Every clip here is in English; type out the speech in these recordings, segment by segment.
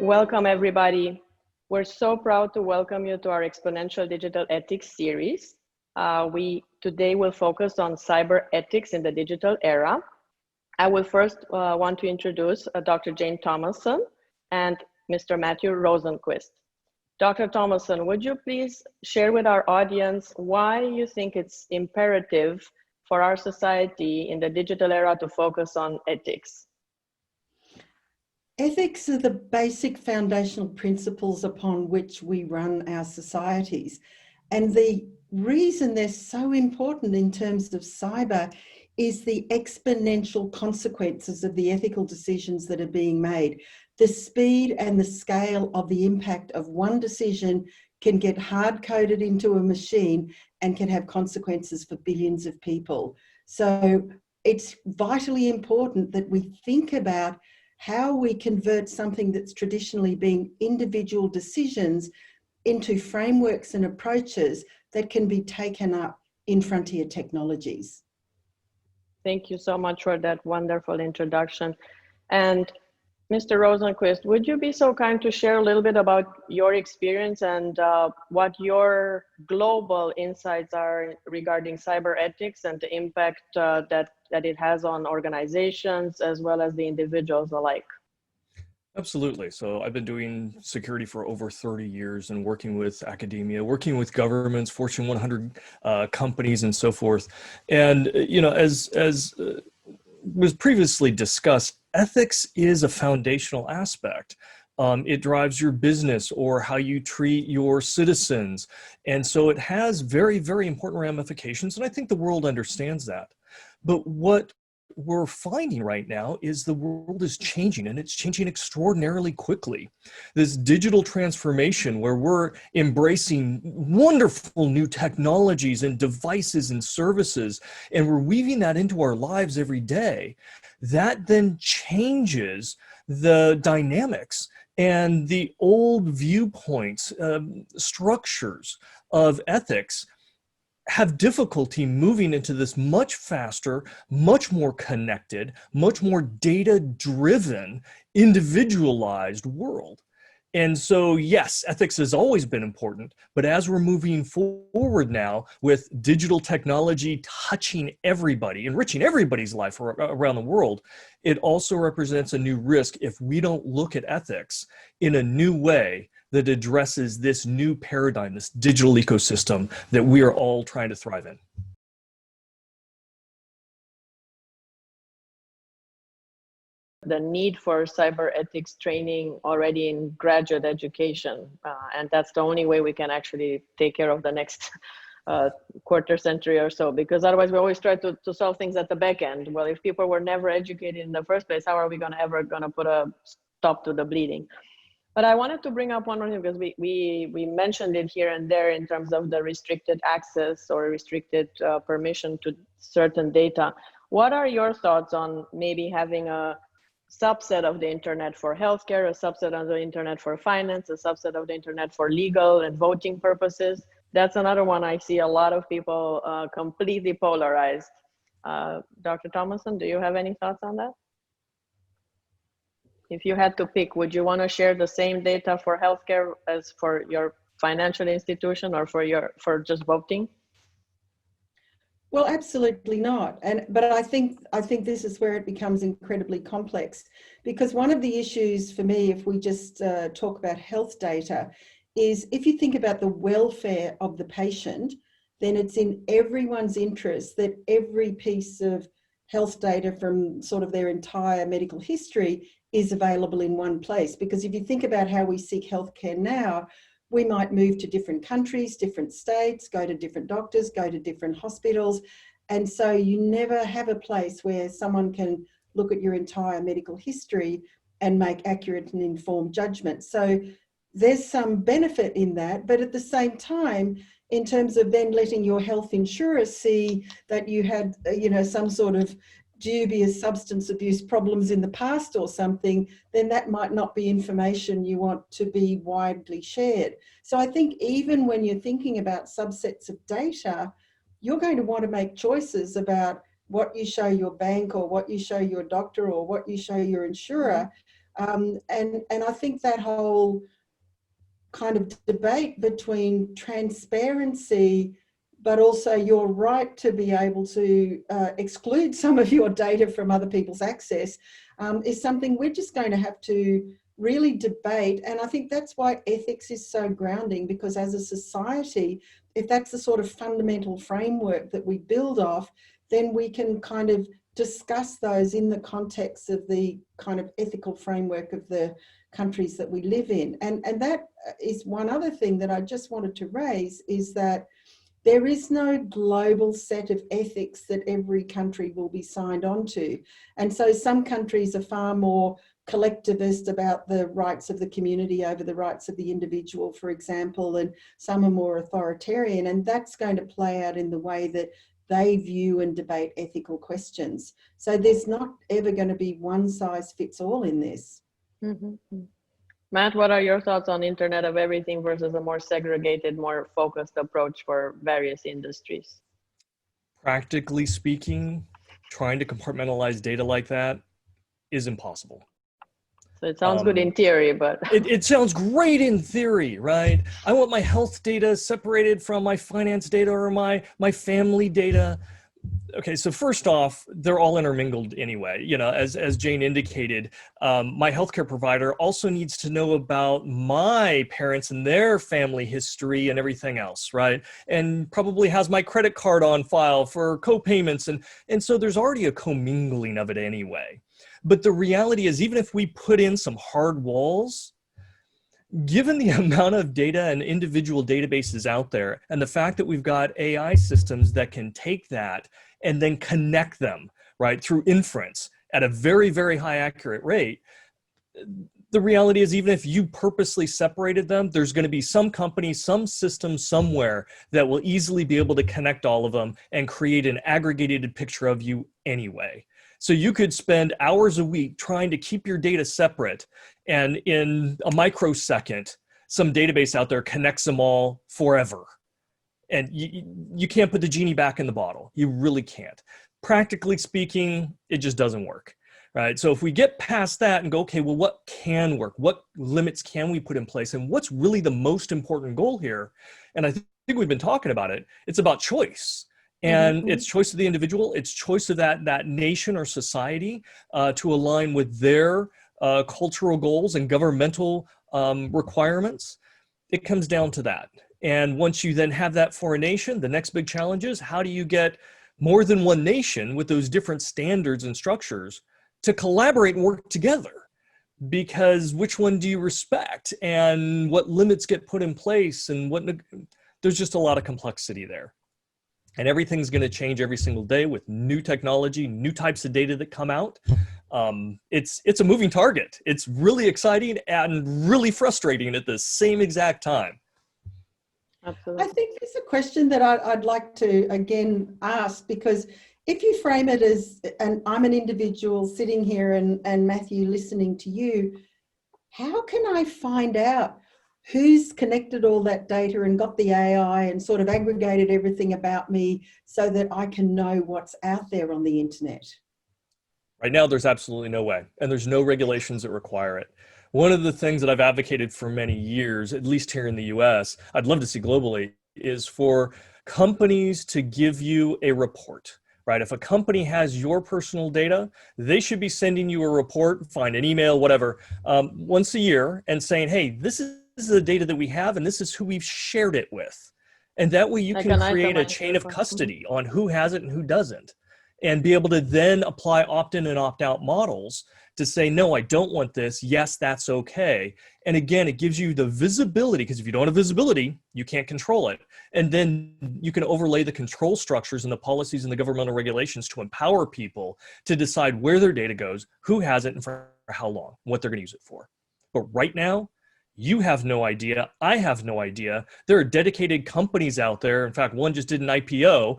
Welcome, everybody. We're so proud to welcome you to our Exponential Digital Ethics series. We today will focus on cyber ethics in the digital era. I will first want to introduce Dr. Jane Thomason and Mr. Matthew Rosenquist. Dr. Thomason, would you please share with our audience why you think it's imperative for our society in the digital era to focus on ethics? Ethics are the basic foundational principles upon which we run our societies. And the reason they're so important in terms of cyber is the exponential consequences of the ethical decisions that are being made. The speed and the scale of the impact of one decision can get hard-coded into a machine and can have consequences for billions of people. So it's vitally important that we think about how we convert something that's traditionally been individual decisions into frameworks and approaches that can be taken up in frontier technologies. Thank you so much for that wonderful introduction. And Mr. Rosenquist, would you be so kind to share a little bit about your experience and what your global insights are regarding cyber ethics and the impact that it has on organizations as well as the individuals alike? Absolutely. So I've been doing security for over 30 years and working with academia, working with governments, Fortune 100 companies and so forth. And, you know, as was previously discussed, ethics is a foundational aspect. It drives your business or how you treat your citizens. And so it has very, very important ramifications. And I think the world understands that. But what we're finding right now is the world is changing, and it's changing extraordinarily quickly. This digital transformation where we're embracing wonderful new technologies and devices and services, and we're weaving that into our lives every day, that then changes the dynamics and the old viewpoints, structures of ethics have difficulty moving into this much faster, much more connected, much more data-driven, individualized world. And so, yes, ethics has always been important, but as we're moving forward now with digital technology touching everybody, enriching everybody's life around the world, it also represents a new risk if we don't look at ethics in a new way that addresses this new paradigm, this digital ecosystem that we are all trying to thrive in. The need for cyber ethics training already in graduate education. And that's the only way we can actually take care of the next quarter century or so, because otherwise we always try to solve things at the back end. Well, if people were never educated in the first place, how are we ever gonna put a stop to the bleeding? But I wanted to bring up one more thing, because we mentioned it here and there in terms of the restricted access or restricted permission to certain data. What are your thoughts on maybe having a subset of the internet for healthcare, a subset of the internet for finance, a subset of the internet for legal and voting purposes? That's another one I see a lot of people completely polarized. Dr. Thomason, do you have any thoughts on that? If you had to pick, would you want to share the same data for healthcare as for your financial institution or for just voting? Well, absolutely not. But I think this is where it becomes incredibly complex, because one of the issues for me, if we just talk about health data, is if you think about the welfare of the patient, then it's in everyone's interest that every piece of health data from sort of their entire medical history is available in one place. Because if you think about how we seek healthcare now, we might move to different countries, different states, go to different doctors, go to different hospitals. And so you never have a place where someone can look at your entire medical history and make accurate and informed judgments. So there's some benefit in that, but at the same time, in terms of then letting your health insurer see that you had, some sort of dubious substance abuse problems in the past or something, then that might not be information you want to be widely shared. So I think even when you're thinking about subsets of data, you're going to want to make choices about what you show your bank or what you show your doctor or what you show your insurer, And I think that whole kind of debate between transparency, but also your right to be able to exclude some of your data from other people's access, is something we're just going to have to really debate. And I think that's why ethics is so grounding, because as a society, if that's the sort of fundamental framework that we build off, then we can kind of discuss those in the context of the kind of ethical framework of the countries that we live in. And that is one other thing that I just wanted to raise, is that there is no global set of ethics that every country will be signed on to. And so some countries are far more collectivist about the rights of the community over the rights of the individual, for example, and some are more authoritarian, and that's going to play out in the way that they view and debate ethical questions. So there's not ever going to be one size fits all in this. Mm-hmm. Matt, what are your thoughts on Internet of Everything versus a more segregated, more focused approach for various industries? Practically speaking, trying to compartmentalize data like that is impossible. So it sounds good in theory, but it sounds great in theory, right? I want my health data separated from my finance data or my family data. Okay, so first off, they're all intermingled anyway. You know, as Jane indicated, my healthcare provider also needs to know about my parents and their family history and everything else, right? And probably has my credit card on file for co-payments. And so there's already a commingling of it anyway. But the reality is, even if we put in some hard walls, given the amount of data and individual databases out there, and the fact that we've got AI systems that can take that and then connect them, right, through inference at a very, very high accurate rate, the reality is, even if you purposely separated them, there's going to be some company, some system somewhere that will easily be able to connect all of them and create an aggregated picture of you anyway. So you could spend hours a week trying to keep your data separate, and in a microsecond, some database out there connects them all forever. And you can't put the genie back in the bottle. You really can't. Practically speaking, it just doesn't work, right? So if we get past that and go, okay, well, what can work? What limits can we put in place? And what's really the most important goal here? And I think we've been talking about it. It's about choice. And it's choice of the individual, it's choice of that nation or society to align with their cultural goals and governmental requirements. It comes down to that. And once you then have that for a nation, the next big challenge is, how do you get more than one nation with those different standards and structures to collaborate and work together? Because which one do you respect, and what limits get put in place, and there's just a lot of complexity there. And everything's going to change every single day with new technology, new types of data that come out. It's a moving target. It's really exciting and really frustrating at the same exact time. Absolutely. I think there's a question that I'd like to again ask, because if you frame it as, and I'm an individual sitting here and Matthew listening to you, how can I find out who's connected all that data and got the AI and sort of aggregated everything about me so that I can know what's out there on the internet? Right now, there's absolutely no way, and there's no regulations that require it. One of the things that I've advocated for many years, at least here in the US, I'd love to see globally, is for companies to give you a report, right? If a company has your personal data, they should be sending you a report, find an email, whatever, once a year, and saying, hey, this is the data that we have, and this is who we've shared it with. And that way you can create a chain of custody on who has it and who doesn't, and be able to then apply opt-in and opt-out models to say, no, I don't want this. Yes, that's okay. And again, it gives you the visibility, because if you don't have visibility, you can't control it. And then you can overlay the control structures and the policies and the governmental regulations to empower people to decide where their data goes, who has it, and for how long, what they're going to use it for. But right now, you have no idea. I have no idea. There are dedicated companies out there. In fact, one just did an IPO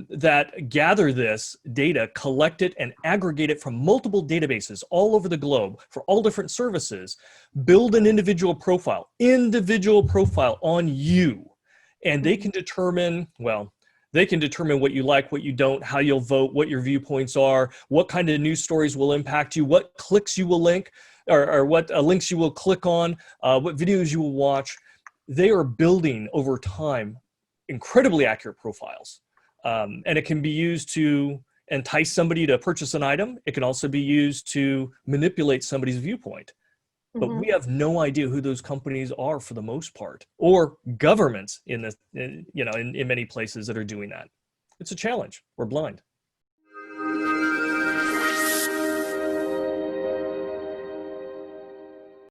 that gather this data, collect it, and aggregate it from multiple databases all over the globe for all different services, build an individual profile on you. And they can determine, well, they can determine what you like, what you don't, how you'll vote, what your viewpoints are, what kind of news stories will impact you, what clicks you will link. or what links you will click on, what videos you will watch. They are building over time incredibly accurate profiles. And it can be used to entice somebody to purchase an item. It can also be used to manipulate somebody's viewpoint. But we have no idea who those companies are for the most part, or governments in many places that are doing that. It's a challenge. We're blind.